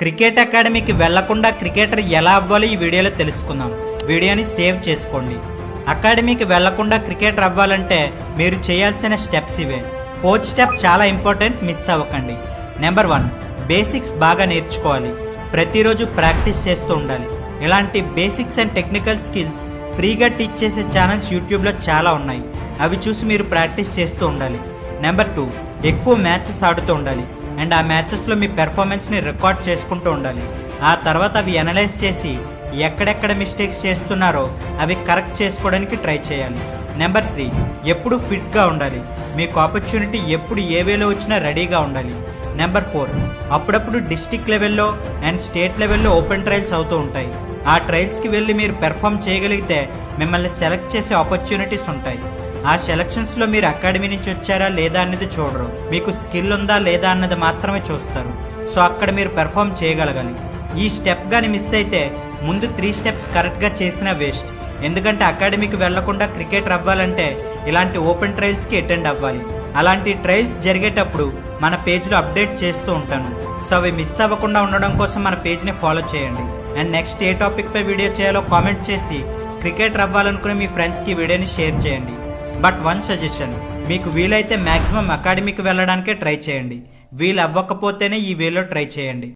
Cricket అకాడమీకి వెళ్లకుండా cricketer ఎలా అవ్వాలో ఈ వీడియోలో తెలుసుకుందాం. వీడియోని సేవ్ చేసుకోండి. అకాడమీకి వెళ్లకుండా క్రికెటర్ అవ్వాలంటే మీరు చేయాల్సిన స్టెప్స్ ఇవే. ఫోర్త్ స్టెప్ చాలా ఇంపార్టెంట్, మిస్ అవ్వకండి. నెంబర్ 1, బేసిక్స్ బాగా నేర్చుకోవాలి. ప్రతిరోజు ప్రాక్టీస్ చేస్తూ ఉండాలి. ఇలాంటి బేసిక్స్ అండ్ టెక్నికల్ స్కిల్స్ ఫ్రీగా టీచ్ చేసే ఛానల్స్ యూట్యూబ్లో చాలా ఉన్నాయి. అవి చూసి మీరు ప్రాక్టీస్ చేస్తూ ఉండాలి. నెంబర్ 2, ఎక్కువ మ్యాచెస్ ఆడుతూ ఉండాలి అండ్ ఆ మ్యాచెస్లో మీ పెర్ఫార్మెన్స్ని రికార్డ్ చేసుకుంటూ ఉండాలి. ఆ తర్వాత అవి అనలైజ్ చేసి ఎక్కడెక్కడ మిస్టేక్స్ చేస్తున్నారో అవి కరెక్ట్ చేసుకోవడానికి ట్రై చేయాలి. నెంబర్ 3, ఎప్పుడు ఫిట్గా ఉండాలి. మీకు ఆపర్చునిటీ ఎప్పుడు ఏ వేలో వచ్చినా రెడీగా ఉండాలి. నెంబర్ 4, అప్పుడప్పుడు డిస్టిక్ లెవెల్లో అండ్ స్టేట్ లెవెల్లో ఓపెన్ ట్రయల్స్ అవుతూ ఉంటాయి. ఆ ట్రయల్స్కి వెళ్ళి మీరు పెర్ఫామ్ చేయగలిగితే మిమ్మల్ని సెలెక్ట్ చేసే ఆపర్చునిటీస్ ఉంటాయి. ఆ సెలక్షన్స్లో మీరు అకాడమీ నుంచి వచ్చారా లేదా అన్నది చూడరు, మీకు స్కిల్ ఉందా లేదా అన్నది మాత్రమే చూస్తారు. సో అక్కడ మీరు పెర్ఫామ్ చేయగలగాలి. ఈ స్టెప్ కానీ మిస్ అయితే ముందు 3 స్టెప్స్ కరెక్ట్గా చేసినా వేస్ట్. ఎందుకంటే అకాడమీకి వెళ్లకుండా క్రికెటర్ అవ్వాలంటే ఇలాంటి ఓపెన్ ట్రయల్స్కి అటెండ్ అవ్వాలి. అలాంటి ట్రయల్స్ జరిగేటప్పుడు మన పేజ్లో అప్డేట్ చేస్తూ ఉంటాను. సో అవి మిస్ అవ్వకుండా ఉండడం కోసం మన పేజ్ని ఫాలో చేయండి. అండ్ నెక్స్ట్ ఏ టాపిక్ పై వీడియో చేయాలో కామెంట్ చేసి క్రికెటర్ అవ్వాలనుకుని మీ ఫ్రెండ్స్కి వీడియోని షేర్ చేయండి. బట్ వన్ సజెషన్, మీకు వీలైతే మ్యాక్సిమం అకాడమీకి వెళ్ళడానికే ట్రై చేయండి. వీలు అవ్వకపోతేనే ఈ వేలో ట్రై చేయండి.